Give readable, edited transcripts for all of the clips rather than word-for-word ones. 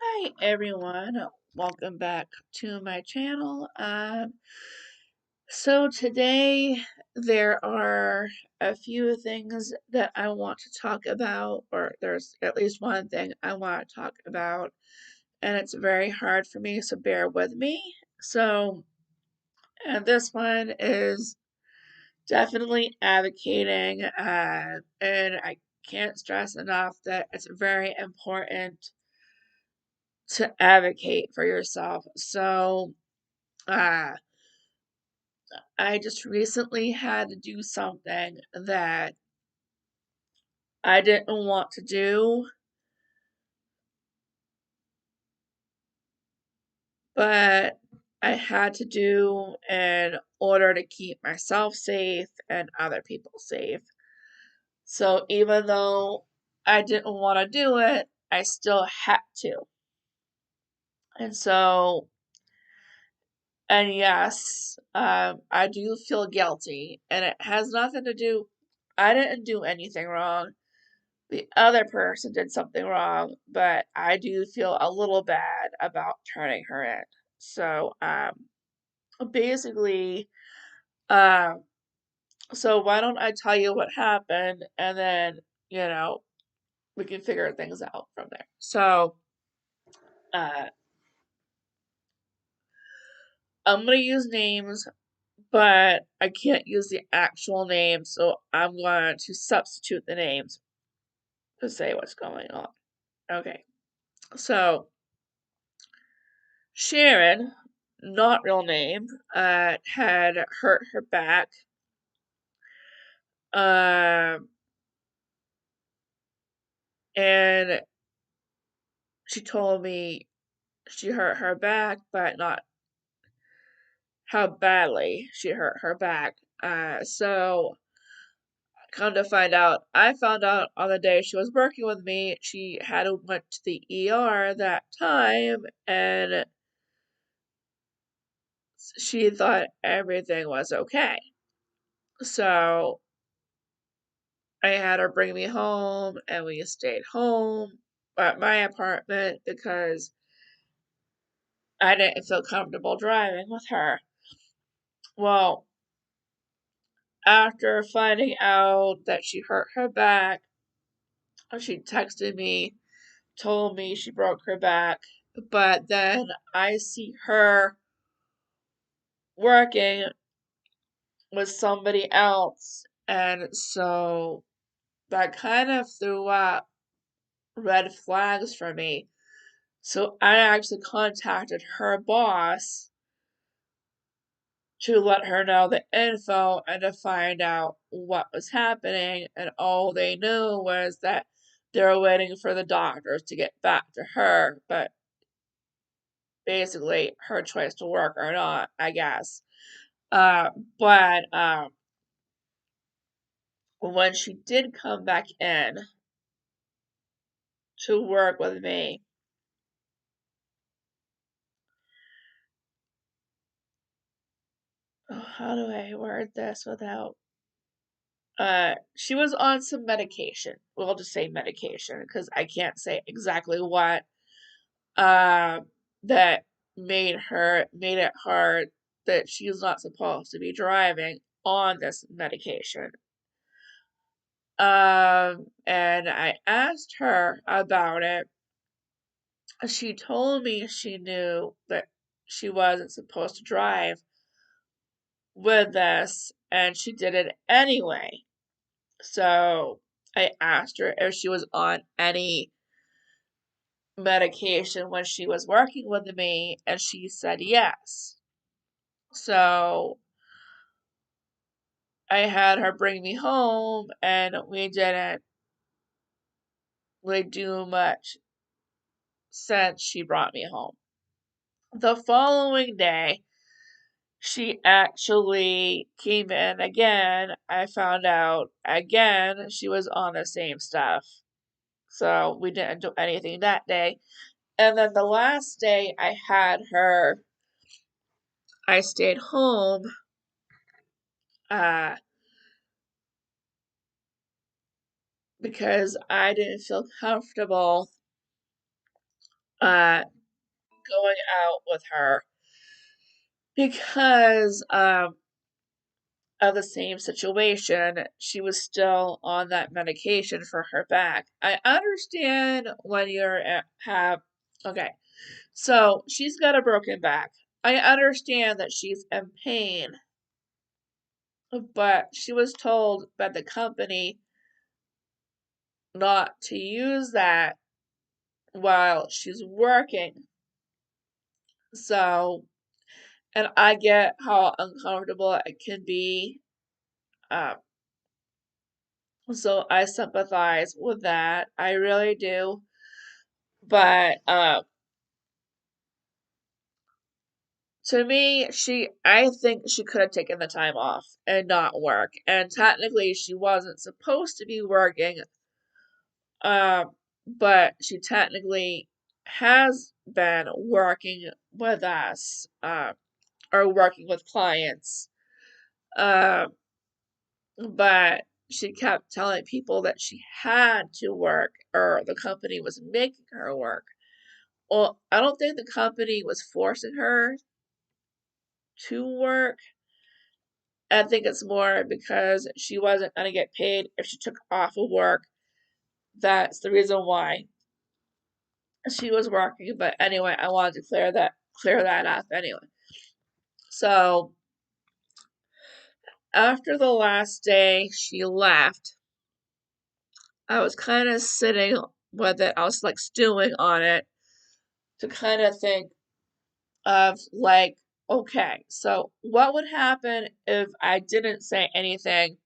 Hi everyone, welcome back to my channel. So today there are a few things that I want to talk about, or there's at least one thing I want to talk about, and it's very hard for me, so bear with me. And this one is definitely advocating, and I can't stress enough that it's very important to advocate for yourself. Uh, I just recently had to do something that I didn't want to do, but I had to do in order to keep myself safe and other people safe. So even though I didn't want to do it, I still had to. And so, and yes, I do feel guilty, and it has nothing to do, I didn't do anything wrong. The other person did something wrong, but I do feel a little bad about turning her in. So, basically, um, so why don't I tell you what happened and then, you know, we can figure things out from there. Uh, I'm gonna use names, but I can't use the actual names, so I'm going to substitute the names to say what's going on. Okay, so Sharon, not real name, had hurt her back. Um, and she told me she hurt her back, but not how badly she hurt her back. So come to find out, I found out on the day she was working with me, she had went to the ER that time, and she thought everything was okay. So I had her bring me home, and we stayed home at my apartment because I didn't feel comfortable driving with her. Well, after finding out that she hurt her back, she texted me, told me she broke her back, but then I see her working with somebody else, and so that kind of threw up red flags for me. So I actually contacted her boss to let her know the info and to find out what was happening. And all they knew was that they were waiting for the doctors to get back to her. But basically, her choice to work or not, I guess. Uh, but when she did come back in to work with me, oh, how do I word this without she was on some medication. We'll just say medication because I can't say exactly what. Uh, that made it hard that she's not supposed to be driving on this medication. And I asked her about it. She told me she knew that she wasn't supposed to drive with this, and she did it anyway. So I asked her if she was on any medication when she was working with me, and she said yes. So I had her bring me home, and we didn't really do much since she brought me home. The following day, she actually came in again. I found out again she was on the same stuff. So we didn't do anything that day. And then the last day I had her, I stayed home uh, because I didn't feel comfortable uh, going out with her because of the same situation. She was still on that medication for her back. I understand when have okay. So she's got a broken back. I understand that she's in pain, but she was told by the company not to use that while she's working. So, and I get how uncomfortable it can be. Um, so I sympathize with that. I really do. But to me, I think she could have taken the time off and not work. And technically, she wasn't supposed to be working. Um, but she technically has been working with us, or working with clients. Um, but she kept telling people that she had to work or the company was making her work. Well, I don't think the company was forcing her to work. I think it's more because she wasn't going to get paid if she took off of work. That's the reason why she was working. But anyway, I wanted to clear that up anyway. So after the last day she left, I was kind of sitting with it. I was like stewing on it to kind of think of like, okay, so what would happen if I didn't say anything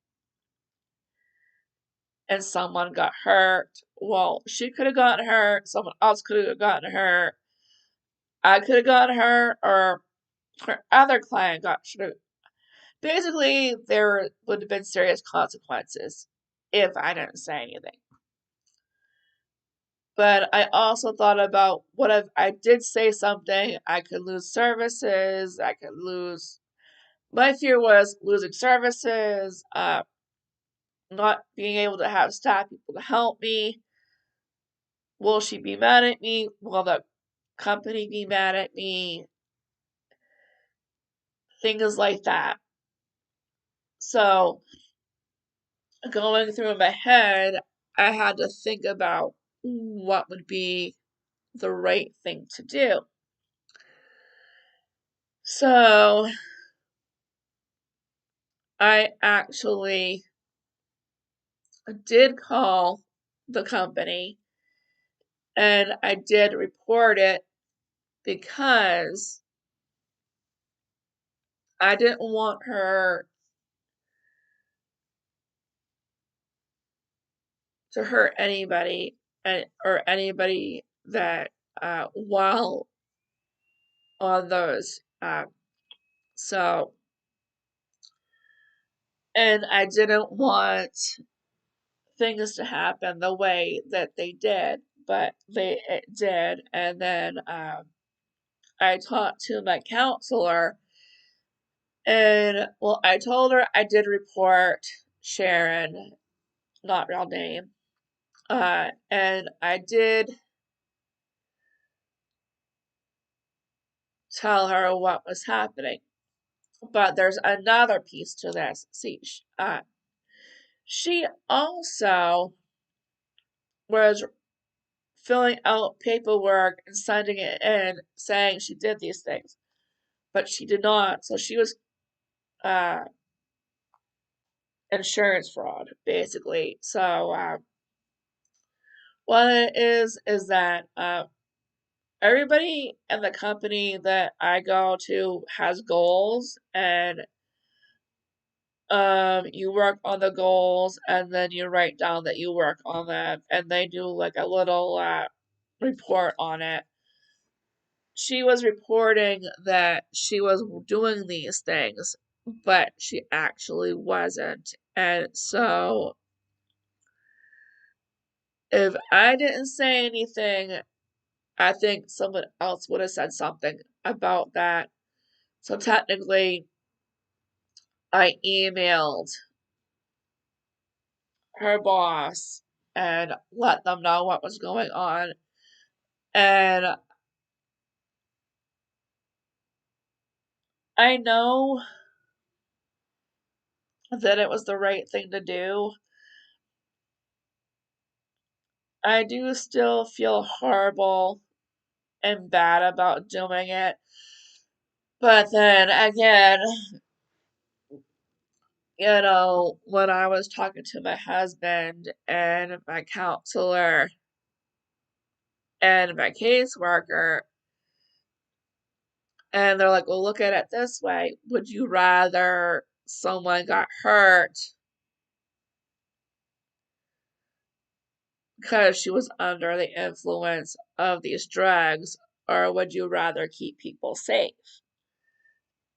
and someone got hurt? Well, she could have gotten hurt, someone else could have gotten hurt, I could have gotten hurt, or her other client got hurt. Basically, there would have been serious consequences if I didn't say anything. But I also thought about what if I did say something, I could lose services, I could lose. My fear was losing services, not being able to have staff people to help me. Will she be mad at me? Will the company be mad at me? Things like that. So, going through my head, I had to think about what would be the right thing to do. So, I actually did call the company and I did report it because I didn't want her to hurt anybody or anybody that while on those. So, and I didn't want things to happen the way that they did, but it did. And then I talked to my counselor, and well, I told her I did report Sharon, not real name, and I did tell her what was happening. But there's another piece to this. See, she also was filling out paperwork and sending it in saying she did these things, but she did not. So she was uh, insurance fraud, basically. So what it is that everybody in the company that I go to has goals, and you work on the goals and then you write down that you work on them and they do like a little report on it. She was reporting that she was doing these things, but she actually wasn't. And so if I didn't say anything, I think someone else would have said something about that. So technically, I emailed her boss and let them know what was going on. And I know that it was the right thing to do. I do still feel horrible and bad about doing it. But then again, when I was talking to my husband and my counselor and my caseworker, and they're like, well, look at it this way. Would you rather someone got hurt because she was under the influence of these drugs, or would you rather keep people safe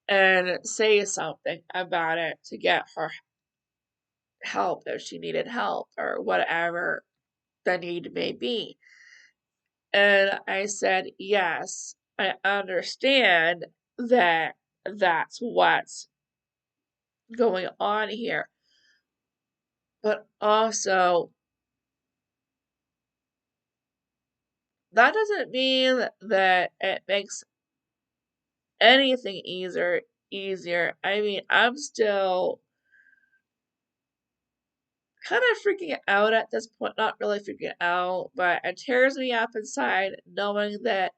and say something about it to get her help if she needed help or whatever the need may be? And I said, yes, I understand that that's what's going on here. But also, that doesn't mean that it makes anything easier. I mean, I'm still kind of freaking out at this point. Not really freaking out, but it tears me up inside knowing that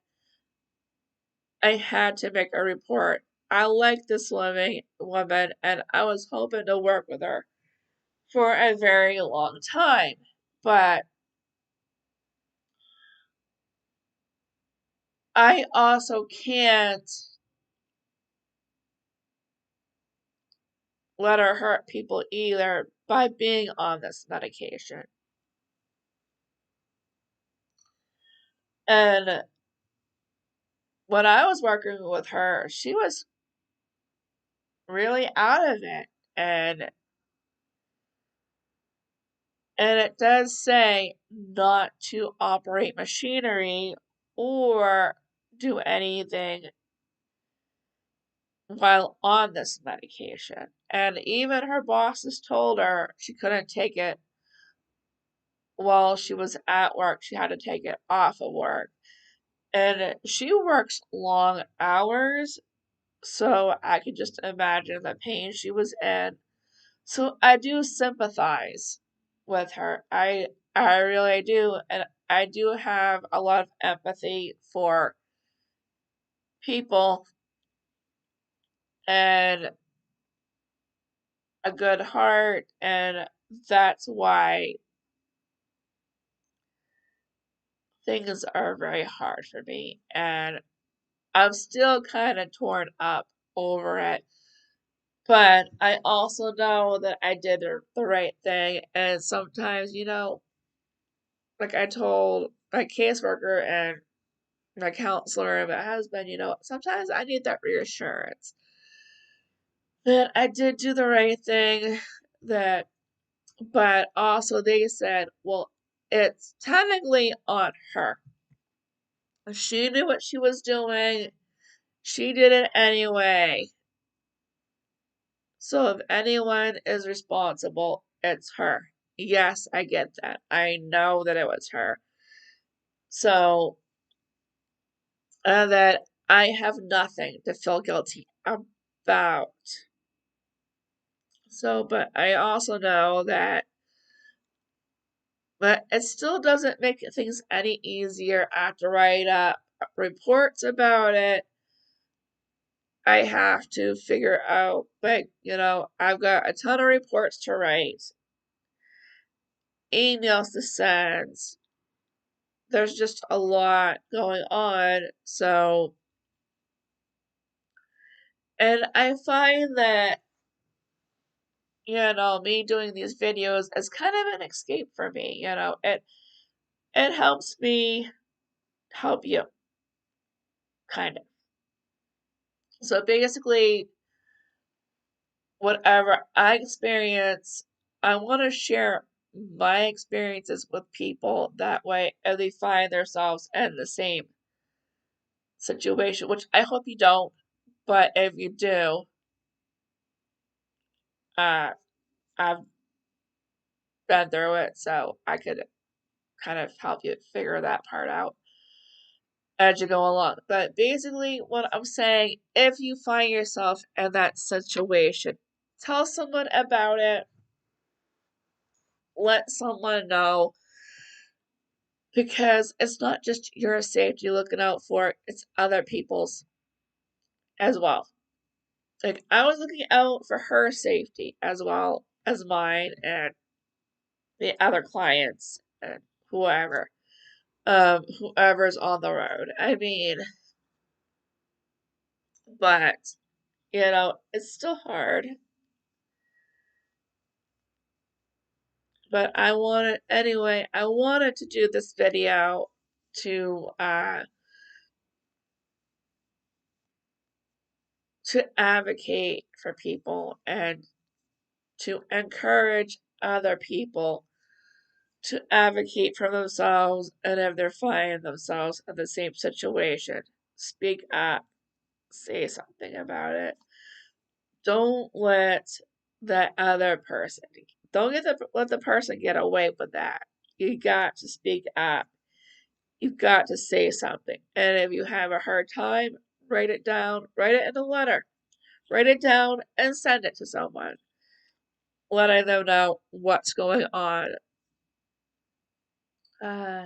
I had to make a report. I like this woman, and I was hoping to work with her for a very long time. But I also can't let her hurt people either by being on this medication. And when I was working with her, she was really out of it. And and it does say not to operate machinery or do anything while on this medication. And even her bosses told her she couldn't take it while she was at work. She had to take it off of work. And she works long hours, so I could just imagine the pain she was in. So I do sympathize with her. I really do, and I do have a lot of empathy for people and a good heart, and that's why things are very hard for me. And I'm still kind of torn up over it. But I also know that I did the right thing. And sometimes, like I told my caseworker and my counselor and my husband, sometimes I need that reassurance that I did do the right thing, that, but also they said, well, it's technically on her. She knew what she was doing. She did it anyway. So if anyone is responsible, it's her. Yes, I get that. I know that it was her. So, that I have nothing to feel guilty about. So, but I also know that, but it still doesn't make things any easier. I have to write up reports about it. I have to figure out, like, I've got a ton of reports to write, emails to send. There's just a lot going on. So, and I find that, me doing these videos is kind of an escape for me. It helps me help you, kind of. So basically, whatever I experience, I want to share my experiences with people. That way, if they find themselves in the same situation, which I hope you don't, but if you do, uh, I've been through it, so I could kind of help you figure that part out. as you go along. But basically, what I'm saying, if you find yourself in that situation, tell someone about it, let someone know, because it's not just your safety looking out for, it's other people's as well. Like, I was looking out for her safety as well as mine and the other clients and whoever, whoever's on the road. I mean, but, it's still hard. But I wanted to do this video to, to advocate for people and to encourage other people to advocate for themselves, and if they're finding themselves in the same situation, speak up, say something about it. Don't let that other person, don't let the person get away with that. You got to speak up. You've got to say something. And if you have a hard time, write it down, write it in a letter, write it down and send it to someone, letting them know what's going on. Uh,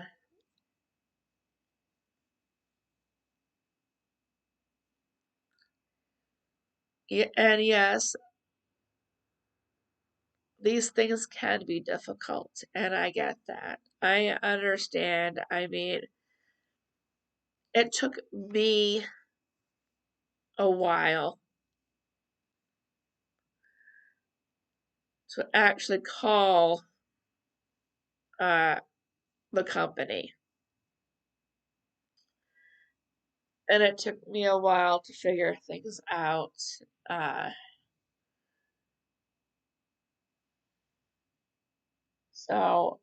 and yes, these things can be difficult, and I get that. I understand. I mean, it took me a while to actually call uh, the company, and it took me a while to figure things out. Uh, so,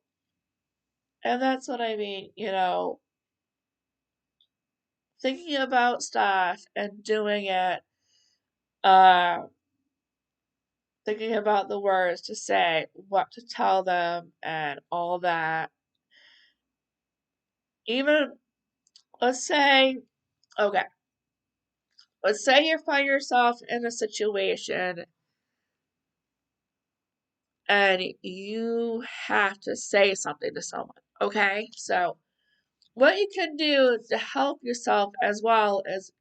and that's what I mean, thinking about stuff and doing it, uh, thinking about the words to say, what to tell them, and all that. Even, let's say, okay, let's say you find yourself in a situation and you have to say something to someone, okay? So, what you can do to help yourself as well is,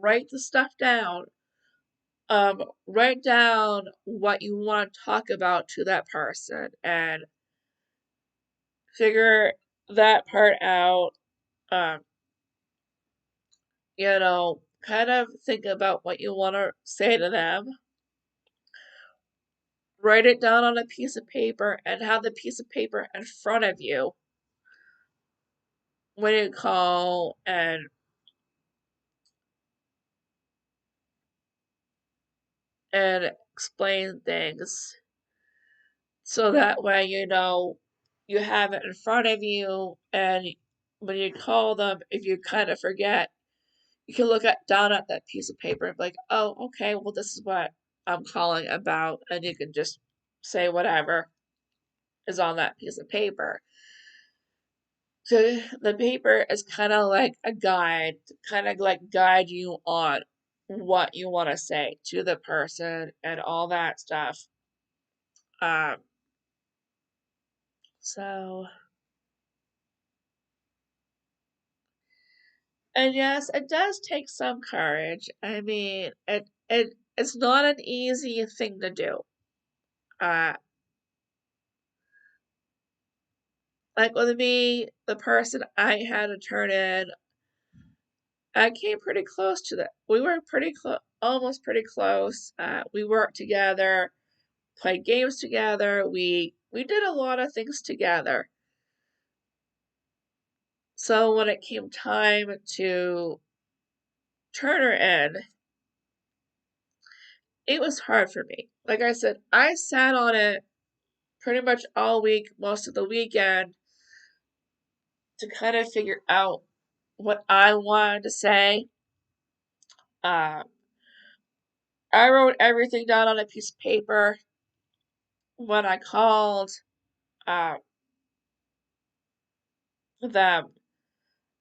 write the stuff down. Write down what you want to talk about to that person and figure that part out. Um, kind of think about what you want to say to them. Write it down on a piece of paper and have the piece of paper in front of you when you call and explain things, so that way you have it in front of you, and when you call them, if you kind of forget, you can look down at that piece of paper and be like, oh, okay, well, this is what I'm calling about, and you can just say whatever is on that piece of paper. So the paper is kind of like a guide, to kind of like guide you on what you want to say to the person and all that stuff. Um, so, and yes, it does take some courage. I mean, it's not an easy thing to do. Uh, like with me, the person I had to turn in, I came pretty close to that. We were pretty close, almost pretty close. We worked together, played games together. We did a lot of things together. So when it came time to turn her in, it was hard for me. Like I said, I sat on it pretty much all week, most of the weekend, to kind of figure out what I wanted to say. Uh, I wrote everything down on a piece of paper when I called uh, them.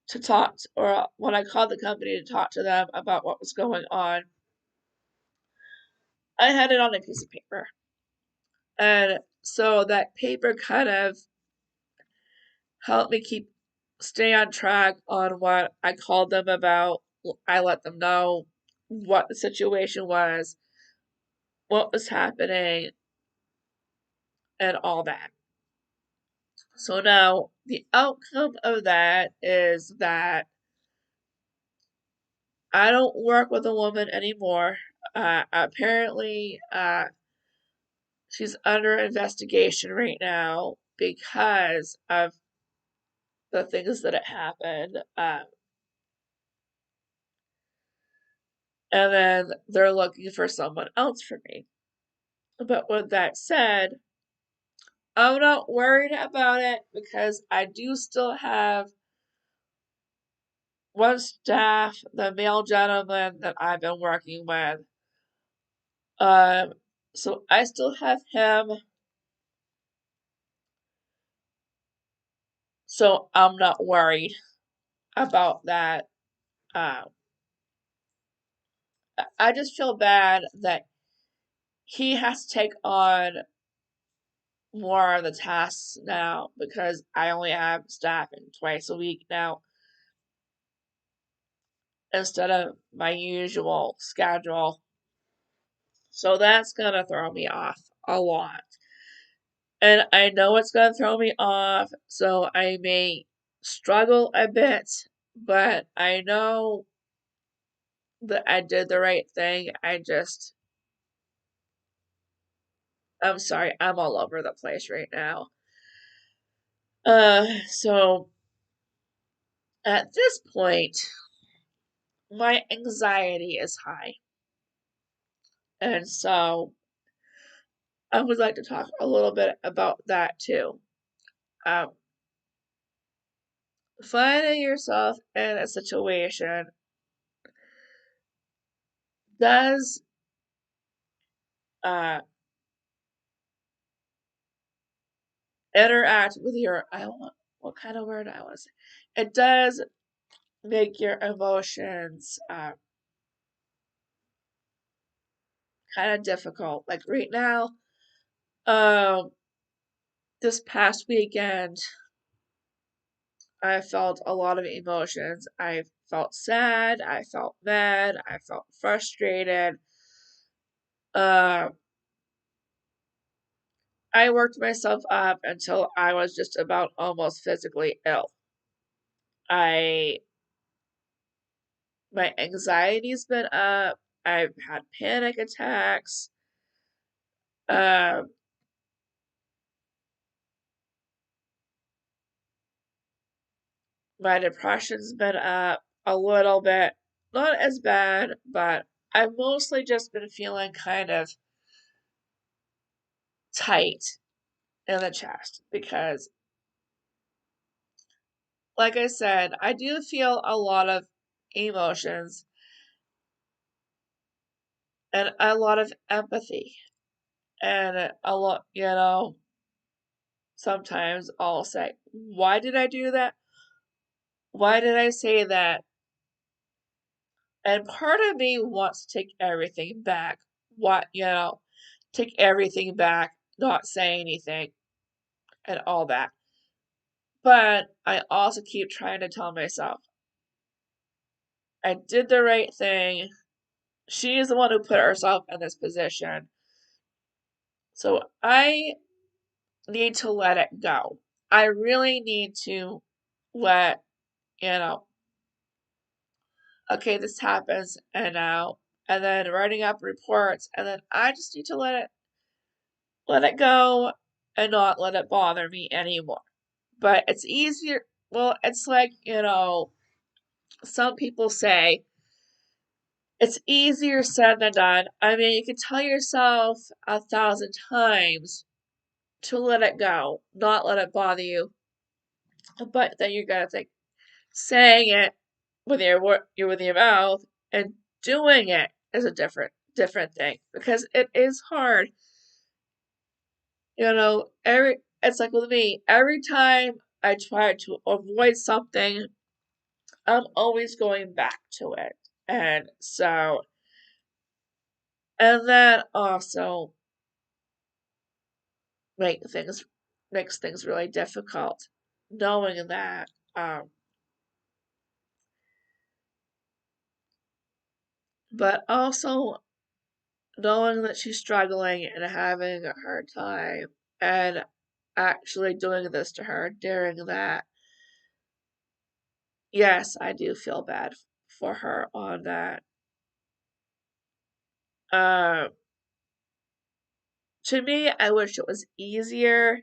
to talk, or when I called the company to talk to them about what was going on, I had it on a piece of paper. And so that paper kind of helped me stay on track on what I called them about. I let them know what the situation was, what was happening, and all that. So now the outcome of that is that I don't work with a woman anymore. Apparently, she's under investigation right now because of the things that had happened. And then they're looking for someone else for me. But with that said, I'm not worried about it because I do still have one staff, the male gentleman that I've been working with. Um, so I still have him, so I'm not worried about that. Um, I just feel bad that he has to take on more of the tasks now because I only have staffing twice a week now instead of my usual schedule. So that's gonna throw me off a lot. And I know it's gonna throw me off, so I may struggle a bit, but I know that I did the right thing. I'm sorry, I'm all over the place right now. So at this point, my anxiety is high. And so I would like to talk a little bit about that too. Um, Finding yourself in a situation does uh, interact with your, I want, what kind of word I want to say? It does make your emotions kind of difficult. Like right now, um, this past weekend, I felt a lot of emotions. I felt sad, I felt mad, I felt frustrated. Uh, I worked myself up until I was just about almost physically ill. I my anxiety's been up. I've had panic attacks. Um, my depression's been up a little bit. Not as bad, but I've mostly just been feeling kind of tight in the chest because, like I said, I do feel a lot of emotions and a lot of empathy. And a lot, sometimes I'll say, why did I do that? Why did I say that? And part of me wants to take everything back. Take everything back, not say anything, and all that. But I also keep trying to tell myself, I did the right thing. She is the one who put herself in this position. So I need to let it go. I really need to let, you know, okay, this happens, and then writing up reports, and then I just need to let it go and not let it bother me anymore. But it's easier. Well, it's like, some people say it's easier said than done. I mean, you can tell yourself 1,000 times to let it go, not let it bother you, but then you're gonna think saying it with your mouth and doing it is a different thing because it is hard. Every it's like with me, every time I try to avoid something I'm always going back to it. And so, and that also make things makes things really difficult, knowing that. Um, but also knowing that she's struggling and having a hard time, and actually doing this to her during that. Yes, I do feel bad for her on that. Um, to me, I wish it was easier.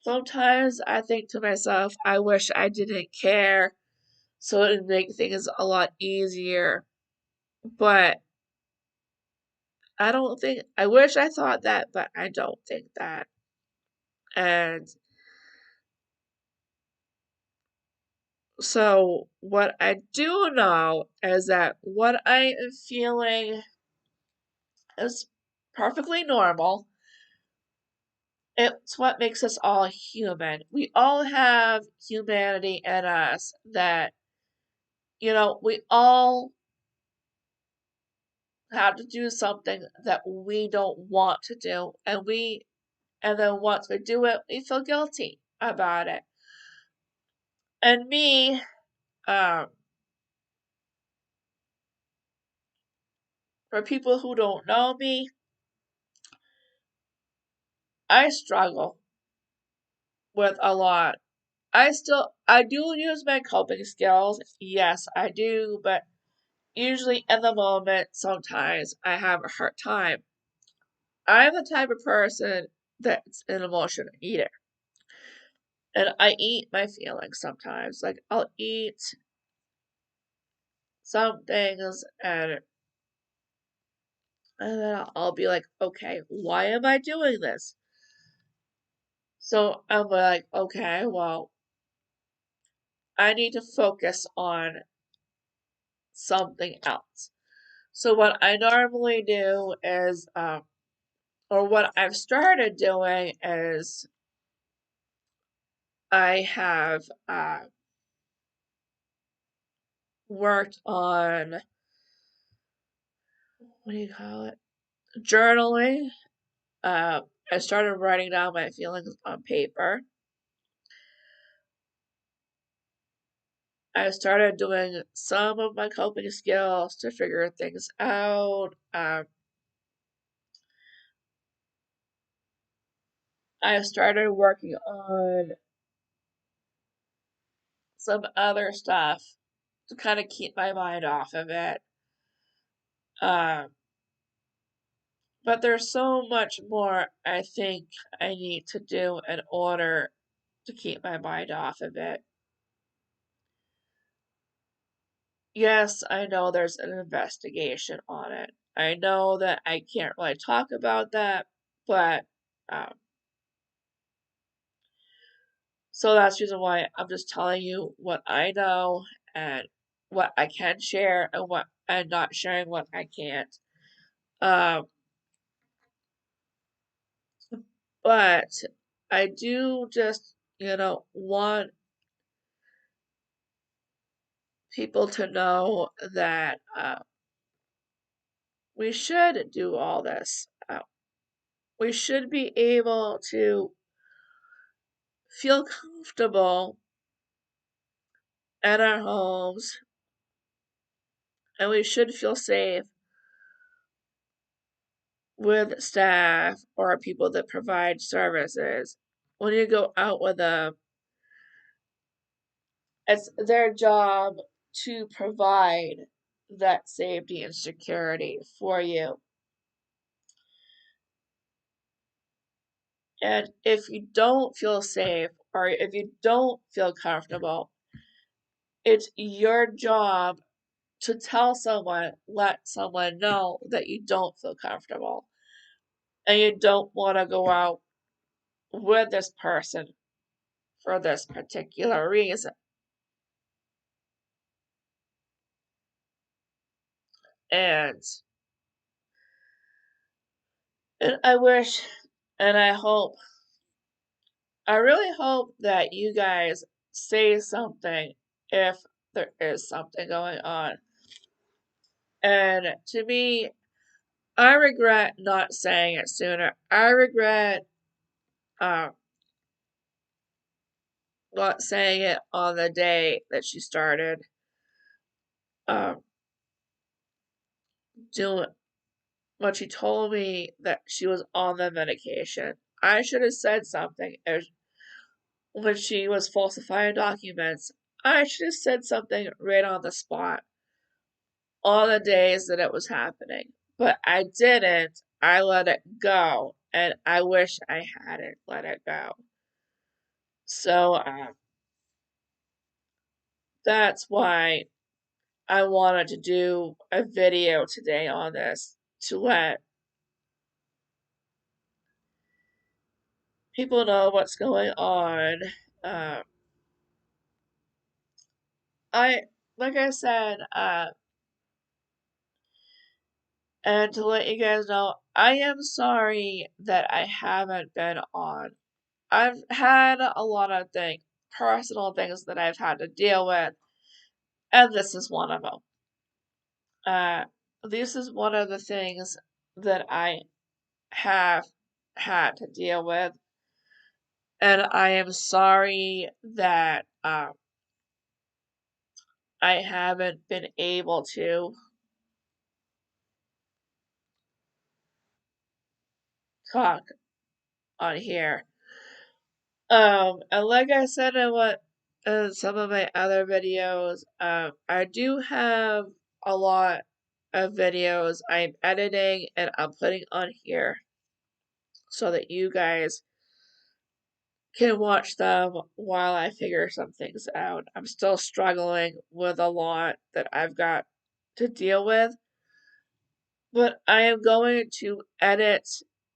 Sometimes I think to myself, I wish I didn't care so it would make things a lot easier. But I don't think, I wish I thought that, but I don't think that. And so, what I do know is that what I am feeling is perfectly normal. It's what makes us all human. We all have humanity in us that, we all have to do something that we don't want to do. And then once we do it, we feel guilty about it. And me, um, for people who don't know me, I struggle with a lot. I do use my coping skills. Yes, I do, but usually in the moment, sometimes I have a hard time. I'm the type of person that's an emotional eater. And I eat my feelings sometimes. Like, I'll eat some things and then I'll be like, okay, why am I doing this? So I'm like, okay, well, I need to focus on something else. So what I normally do is, or what I've started doing is I have worked on, what do you call it? Journaling. Uh, I started writing down my feelings on paper. I started doing some of my coping skills to figure things out. I started working on some other stuff to kind of keep my mind off of it. Um, but there's so much more I think I need to do in order to keep my mind off of it. Yes, I know there's an investigation on it. I know that I can't really talk about that, but um, so that's the reason why I'm just telling you what I know and what I can share and what I'm not sharing what I can't. Um, but I do just, want people to know that we should do all this. We should be able to feel comfortable at our homes and we should feel safe with staff or people that provide services. When you go out with them, it's their job to provide that safety and security for you. And if you don't feel safe or if you don't feel comfortable, it's your job to tell someone, let someone know that you don't feel comfortable and you don't want to go out with this person for this particular reason. And and I wish and I really hope that you guys say something if there is something going on. And to me, I regret not saying it sooner. I regret uh, not saying it on the day that she started um, doing when she told me that she was on the medication. I should have said something when she was falsifying documents. I should have said something right on the spot on the days that it was happening. But I didn't. I let it go. And I wish I hadn't let it go. So that's why I wanted to do a video today on this to let people know what's going on. Uh, I like I said, and to let you guys know, I am sorry that I haven't been on. I've had a lot of things, personal things that I've had to deal with, and this is one of them. Uh, this is one of the things that I have had to deal with, and I am sorry that I haven't been able to talk on here. And like I said in some of my other videos, I do have a lot of videos I'm editing and I'm putting on here so that you guys can watch them while I figure some things out. I'm still struggling with a lot that I've got to deal with, but I am going to edit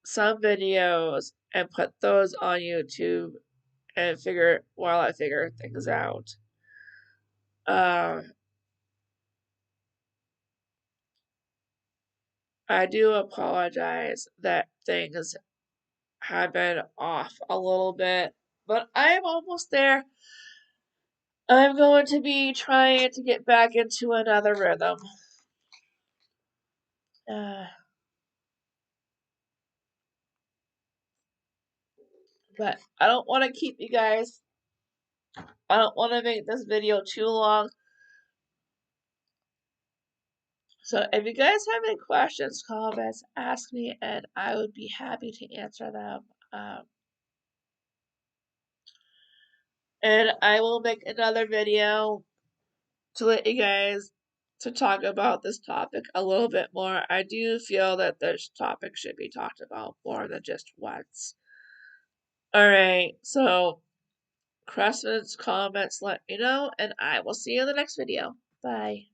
some videos and put those on YouTube and figure while I figure things out. I do apologize that things have been off a little bit, but I am almost there. I'm going to be trying to get back into another rhythm. Uh, but I don't want to keep you guys. I don't want to make this video too long. So if you guys have any questions, comments, ask me and I would be happy to answer them. And I will make another video to let you guys to talk about this topic a little bit more. I do feel that this topic should be talked about more than just once. Alright, so questions, comments, let me know, and I will see you in the next video. Bye.